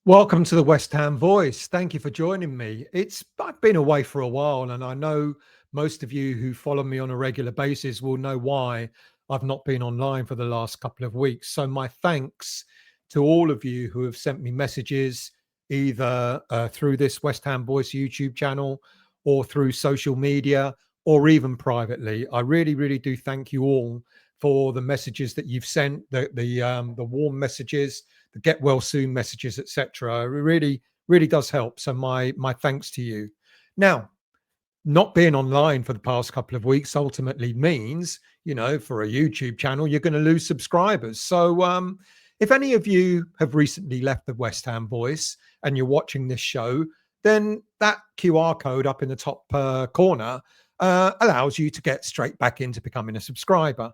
Welcome to the West Ham Voice. Thank you for joining me. I've been away for a while, and I know most of you who follow me on a regular basis will know why I've not been online for the last couple of weeks. So my thanks to all of you who have sent me messages either through this West Ham Voice YouTube channel or through social media or even privately. I really, really do thank you all for the messages that you've sent, the warm messages, the get well soon messages, etc. It really, really does help. So my thanks to you. Now, not being online for the past couple of weeks ultimately means, for a YouTube channel, you're going to lose subscribers. So if any of you have recently left the West Ham Voice and you're watching this show, then that QR code up in the top corner allows you to get straight back into becoming a subscriber.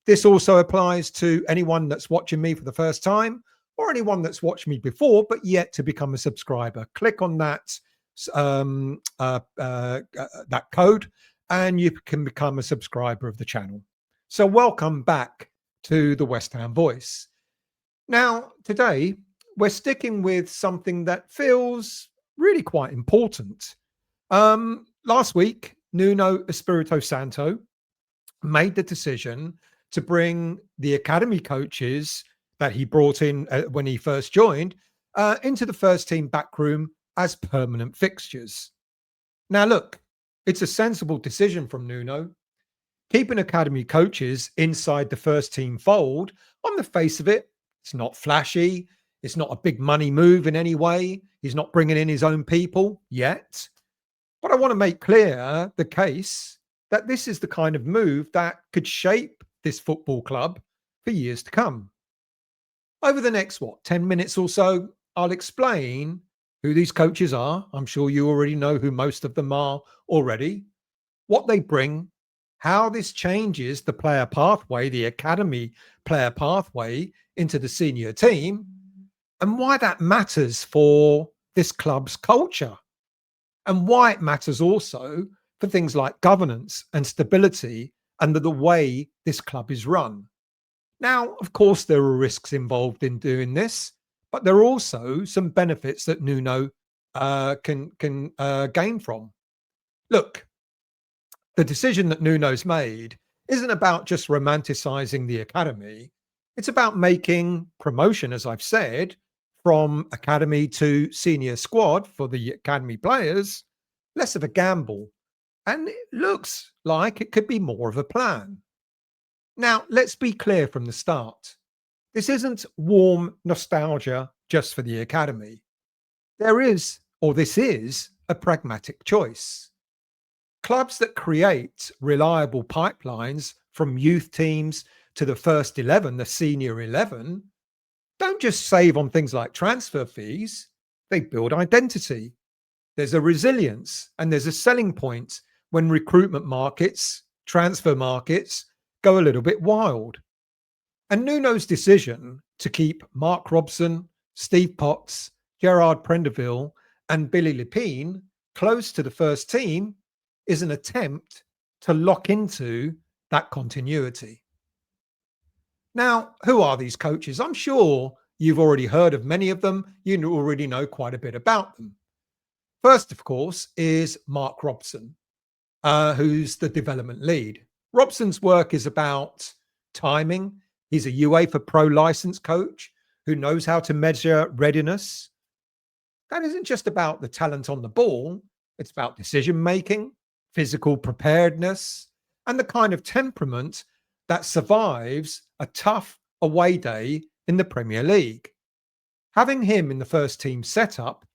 This also applies to anyone that's watching me for the first time or anyone that's watched me before but yet to become a subscriber. Click on that that code and you can become a subscriber of the channel. So welcome back to the West Ham Voice. Now, today we're sticking with something that feels really quite important. Last week, Nuno Espirito Santo made the decision to bring the academy coaches that he brought in when he first joined into the first team backroom as permanent fixtures. Now, look, it's a sensible decision from Nuno. Keeping academy coaches inside the first team fold, on the face of it, it's not flashy. It's not a big money move in any way. He's not bringing in his own people yet. But I want to make clear the case that this is the kind of move that could shape this football club for years to come. Over the next, 10 minutes or so, I'll explain who these coaches are. I'm sure you already know who most of them are already, what they bring, how this changes the player pathway, the academy player pathway into the senior team, and why that matters for this club's culture, and why it matters also for things like governance and stability and the way this club is run. Now, of course, there are risks involved in doing this, but there are also some benefits that Nuno can gain from. Look, the decision that Nuno's made isn't about just romanticizing the academy. It's about making promotion, as I've said, from academy to senior squad for the academy players less of a gamble. And it looks like it could be more of a plan. Now, let's be clear from the start. This isn't warm nostalgia just for the academy. This is a pragmatic choice. Clubs that create reliable pipelines from youth teams to the first 11, the senior 11, don't just save on things like transfer fees, they build identity. There's a resilience and there's a selling point when recruitment markets, transfer markets go a little bit wild. And Nuno's decision to keep Mark Robson, Steve Potts, Gerard Prendeville, and Billy Lepine close to the first team is an attempt to lock into that continuity. Now, who are these coaches? I'm sure you've already heard of many of them. You already know quite a bit about them. First, of course, is Mark Robson, who's the development lead. Robson's work is about timing. He's a UEFA Pro license coach who knows how to measure readiness. That isn't just about the talent on the ball. It's about decision making, physical preparedness, and the kind of temperament that survives a tough away day in the Premier League. Having him in the first team setup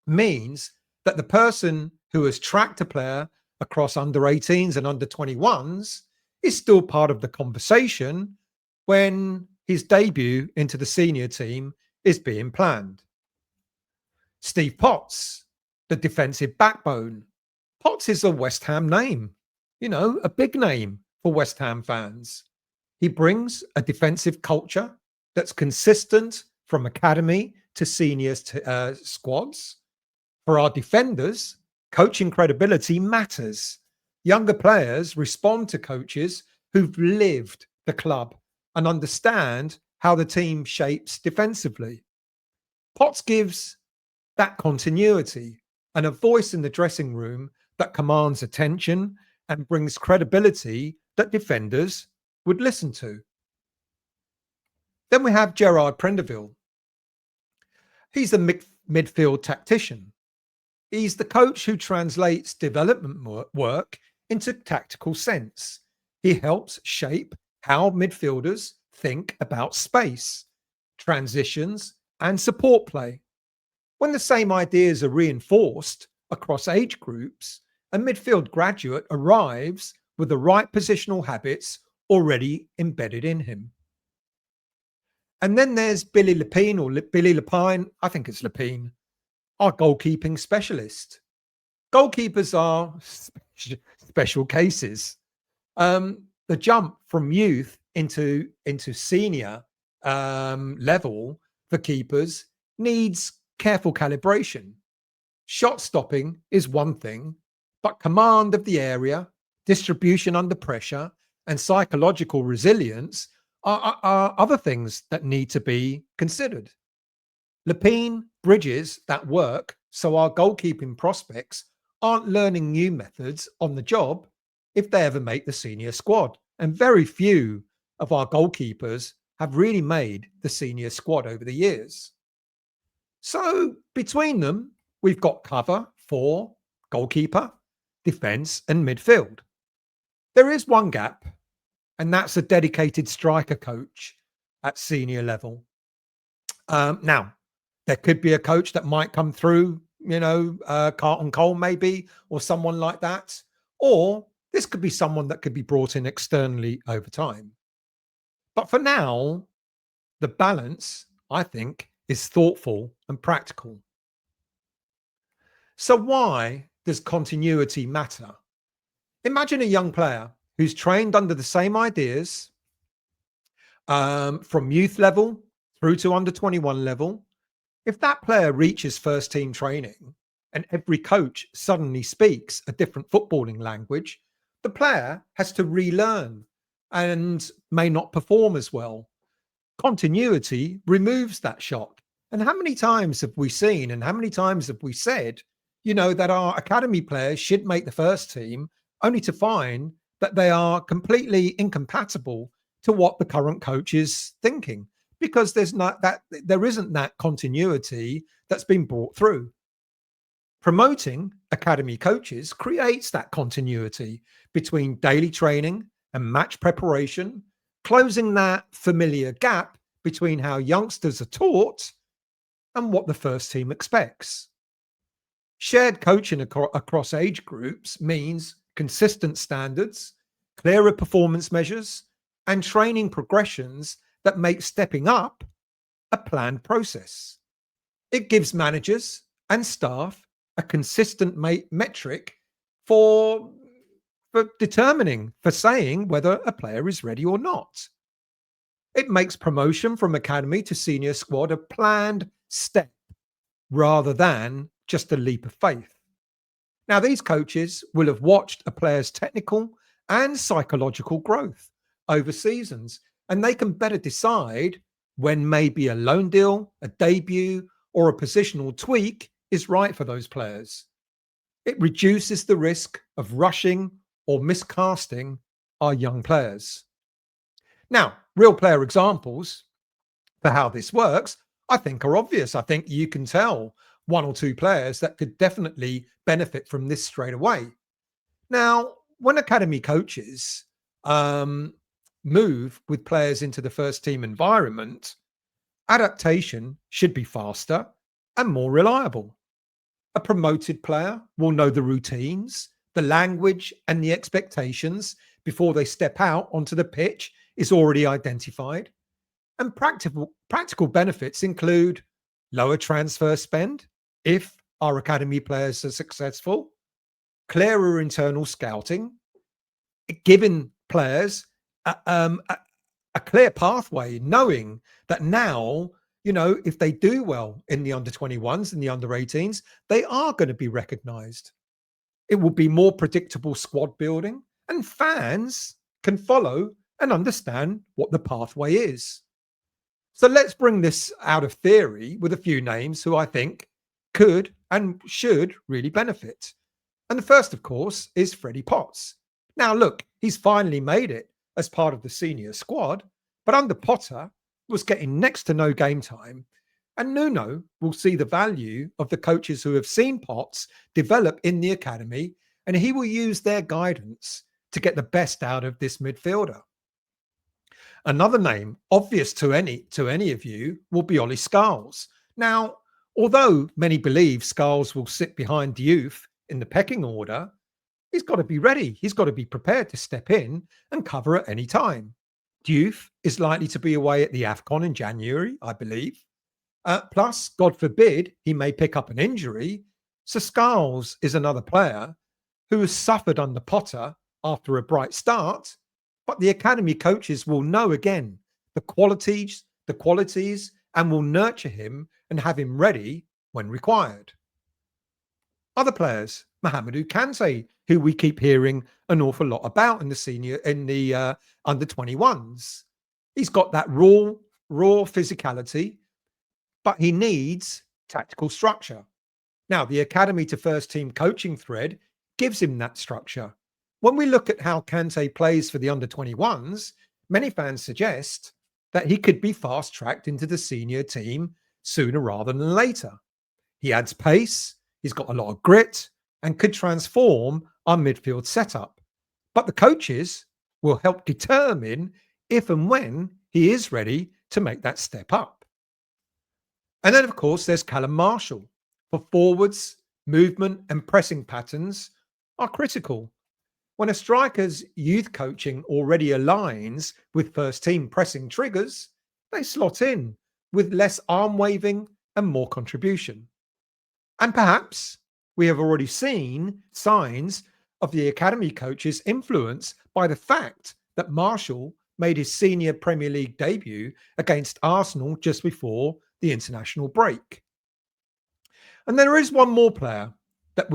means that the person who has tracked a player across under 18s and under 21s is still part of the conversation when his debut into the senior team is being planned. Steve Potts, the defensive backbone. Potts is a West Ham name, a big name for West Ham fans. He brings a defensive culture that's consistent from academy to seniors to squads. For our defenders, coaching credibility matters. Younger players respond to coaches who've lived the club and understand how the team shapes defensively. Potts gives that continuity and a voice in the dressing room that commands attention and brings credibility that defenders would listen to. Then we have Gerard Prenderville. He's the midfield tactician. He's the coach who translates development work into tactical sense. He helps shape how midfielders think about space, transitions, and support play. When the same ideas are reinforced across age groups, a midfield graduate arrives with the right positional habits already embedded in him. And then there's Billy Lepine, or Billy Lepine, I think it's Lepine, our goalkeeping specialist. Goalkeepers are special cases. The jump from youth into senior level for keepers needs careful calibration. Shot stopping is one thing, but command of the area, distribution under pressure, and psychological resilience are other things that need to be considered. Lepine bridges that work so our goalkeeping prospects aren't learning new methods on the job if they ever make the senior squad. And very few of our goalkeepers have really made the senior squad over the years. So between them, we've got cover for goalkeeper, defence, and midfield. There is one gap, and that's a dedicated striker coach at senior level. Now, there could be a coach that might come through, Carlton Cole maybe, or someone like that. Or this could be someone that could be brought in externally over time. But for now, the balance, I think, is thoughtful and practical. So why does continuity matter? Imagine a young player who's trained under the same ideas from youth level through to under 21 level. If that player reaches first team training and every coach suddenly speaks a different footballing language, the player has to relearn and may not perform as well. Continuity removes that shock. And how many times have we seen and how many times have we said, that our academy players should make the first team, only to find that they are completely incompatible to what the current coach is thinking, because there isn't that continuity that's been brought through. Promoting academy coaches creates that continuity between daily training and match preparation, closing that familiar gap between how youngsters are taught and what the first team expects. Shared coaching across age groups means consistent standards, clearer performance measures, and training progressions that make stepping up a planned process. It gives managers and staff a consistent metric for determining, for saying whether a player is ready or not. It makes promotion from academy to senior squad a planned step rather than just a leap of faith. Now, these coaches will have watched a player's technical and psychological growth over seasons, and they can better decide when maybe a loan deal, a debut, or a positional tweak is right for those players. It reduces the risk of rushing or miscasting our young players. Now, real player examples for how this works, I think, are obvious. I think you can tell one or two players that could definitely benefit from this straight away. Now, when academy coaches move with players into the first team environment, adaptation should be faster and more reliable. A promoted player will know the routines, the language, and the expectations before they step out onto the pitch is already identified. And practical benefits include lower transfer spend if our academy players are successful, clearer internal scouting, giving players a clear pathway, knowing that now, if they do well in the under 21s and the under 18s, they are going to be recognized. It will be more predictable squad building, and fans can follow and understand what the pathway is. So let's bring this out of theory with a few names who I think could and should really benefit. And the first, of course, is Freddie Potts. Now, look, he's finally made it as part of the senior squad, but under Potter was getting next to no game time. And Nuno will see the value of the coaches who have seen Potts develop in the academy, and he will use their guidance to get the best out of this midfielder. Another name, obvious to any of you, will be Ollie Scholes. Now, although many believe Scholes will sit behind Youth in the pecking order, he's got to be ready. He's got to be prepared to step in and cover at any time. Youth is likely to be away at the AFCON in January, I believe. Plus, God forbid, he may pick up an injury. So Scholes is another player who has suffered under Potter after a bright start, but the academy coaches will know again the qualities, and will nurture him and have him ready when required. Other players, Mohamedou Kante, who we keep hearing an awful lot about in the under 21s. He's got that raw physicality, but he needs tactical structure. Now, the academy to first team coaching thread gives him that structure. When we look at how Kante plays for the under 21s, many fans suggest that he could be fast tracked into the senior team sooner rather than later. He adds pace, he's got a lot of grit, and could transform our midfield setup. But the coaches will help determine if and when he is ready to make that step up. And then, of course, there's Callum Marshall. For forwards, movement and pressing patterns are critical. When a striker's youth coaching already aligns with first team pressing triggers, they slot in with less arm waving and more contribution. And perhaps we have already seen signs of the academy coach's influence by the fact that Marshall made his senior Premier League debut against Arsenal just before the international break. And there is one more player that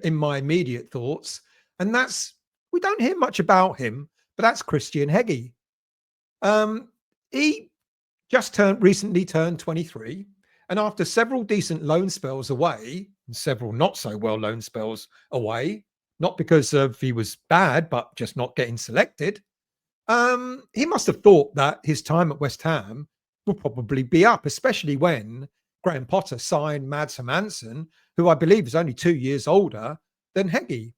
in my immediate thoughts, and that's, we don't hear much about him, but that's Christian Heggie. He just recently turned 23, and after several decent loan spells away, and several not so well loan spells away, not because of he was bad, but just not getting selected, he must have thought that his time at West Ham will probably be up, especially when Graham Potter signed Mads Hermansen, who I believe is only 2 years older than Heggie.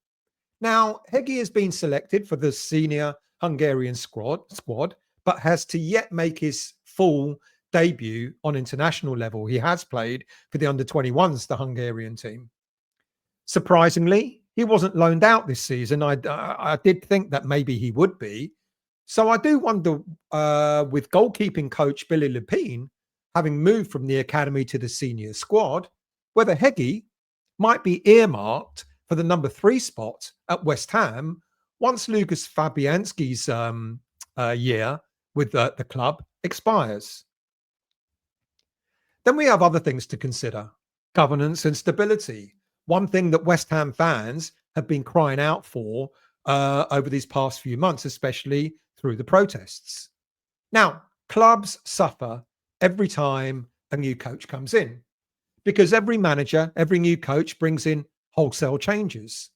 Now, Heggie has been selected for the senior Hungarian squad, but has to yet make his full debut on international level. He has played for the under-21s, the Hungarian team. Surprisingly, he wasn't loaned out this season. I did think that maybe he would be. So I do wonder, with goalkeeping coach Billy Lepine having moved from the academy to the senior squad, whether Heggie might be earmarked for the number 3 spot at West Ham once Lucas Fabianski's year with the club expires. Then we have other things to consider. Governance and stability. One thing that West Ham fans have been crying out for over these past few months, especially through the protests. Now, clubs suffer every time a new coach comes in, because every manager, every new coach brings in wholesale changes.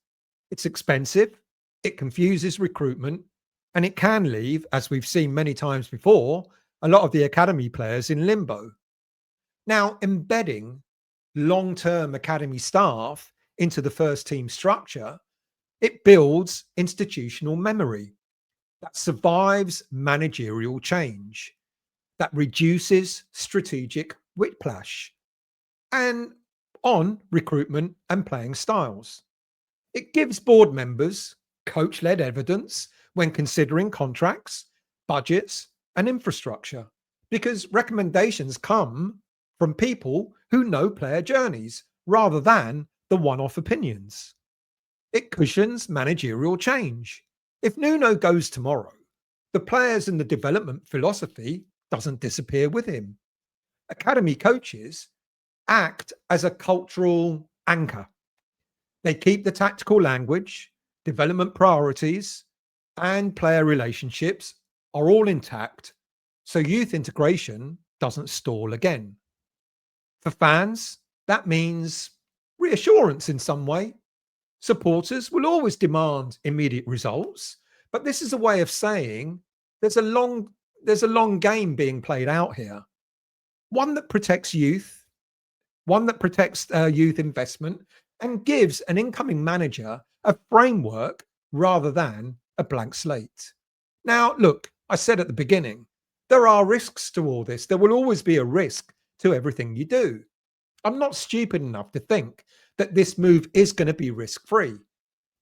It's expensive, it confuses recruitment, and it can leave, as we've seen many times before, a lot of the academy players in limbo. Now, embedding long-term academy staff into the first team structure, it builds institutional memory that survives managerial change, that reduces strategic whiplash, and on recruitment and playing styles. It gives board members coach-led evidence when considering contracts, budgets, and infrastructure, because recommendations come from people who know player journeys rather than the one-off opinions. It cushions managerial change. If Nuno goes tomorrow, the players and the development philosophy doesn't disappear with him. Academy coaches act as a cultural anchor. They keep the tactical language, development priorities, and player relationships are all intact, so youth integration doesn't stall again. For fans, that means reassurance in some way. Supporters will always demand immediate results, but this is a way of saying there's a long there's a long game being played out here. One that protects youth, one that protects youth investment and gives an incoming manager a framework rather than a blank slate. Now, look, I said at the beginning, there are risks to all this. There will always be a risk to everything you do. I'm not stupid enough to think that this move is going to be risk free,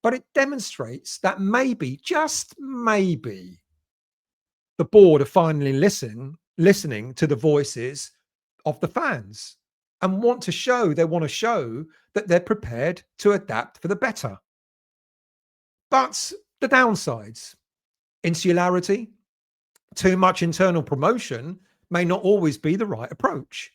but it demonstrates that maybe, just maybe, the board are finally listening to the voices of the fans and they want to show that they're prepared to adapt for the better. But the downsides, insularity, too much internal promotion may not always be the right approach.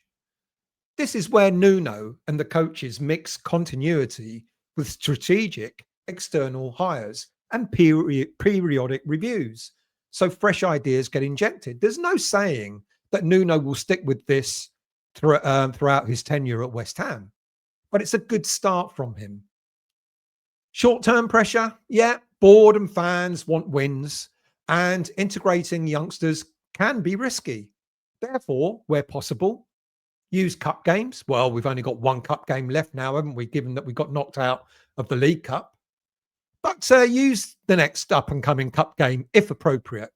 This is where Nuno and the coaches mix continuity with strategic external hires and periodic reviews. So fresh ideas get injected. There's no saying that Nuno will stick with this throughout his tenure at West Ham, but it's a good start from him. Short-term pressure, yeah, board and fans want wins, and integrating youngsters can be risky. Therefore, where possible, use cup games. Well, we've only got one cup game left now, haven't we, given that we got knocked out of the League Cup? But use the next up-and-coming cup game if appropriate.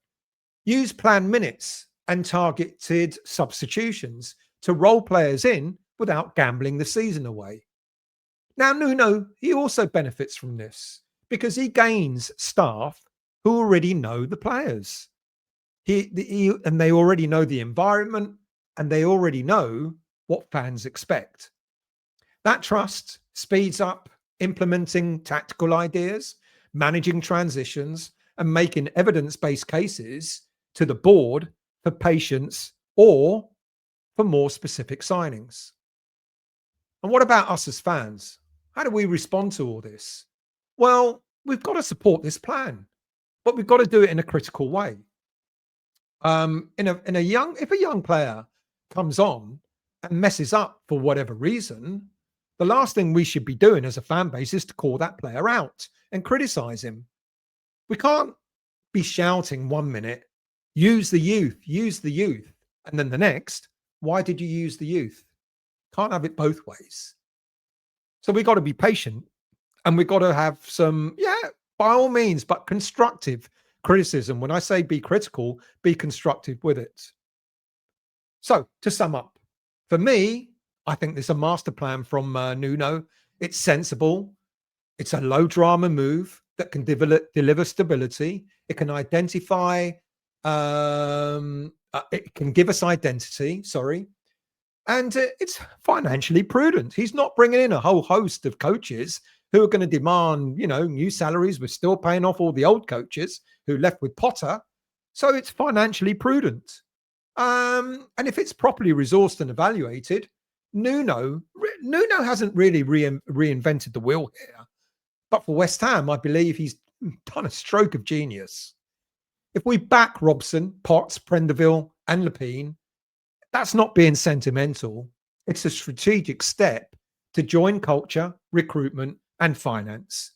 Use planned minutes and targeted substitutions to roll players in without gambling the season away. Now, Nuno, he also benefits from this because he gains staff who already know the players. And they already know the environment and they already know what fans expect. That trust speeds up implementing tactical ideas, managing transitions, and making evidence-based cases to the board for patience or for more specific signings. And what about us as fans? How do we respond to all this? Well, we've got to support this plan, but we've got to do it in a critical way. If a young player comes on and messes up for whatever reason, the last thing we should be doing as a fan base is to call that player out and criticize him. We can't be shouting 1 minute, use the youth, and then the next, why did you use the youth? Can't have it both ways. So we've got to be patient and we've got to have some, by all means, but constructive criticism. When I say be critical, be constructive with it. So to sum up, for me, I think there's a master plan from Nuno. It's sensible. It's a low drama move that can deliver stability. It can identify, it can give us identity, and it's financially prudent. He's not bringing in a whole host of coaches who are going to demand, new salaries. We're still paying off all the old coaches who left with Potter. So it's financially prudent. And if it's properly resourced and evaluated, Nuno hasn't really reinvented the wheel here. But for West Ham, I believe he's done a stroke of genius. If we back Robson, Potts, Prenderville, and Lepine, that's not being sentimental. It's a strategic step to join culture, recruitment, and finance.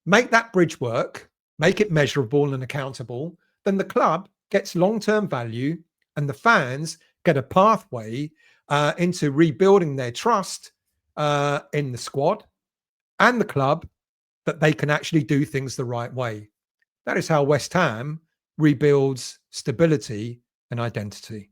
Make that bridge work, make it measurable and accountable, then the club gets long-term value and the fans get a pathway into rebuilding their trust in the squad and the club, that they can actually do things the right way. That is how West Ham rebuilds stability and identity.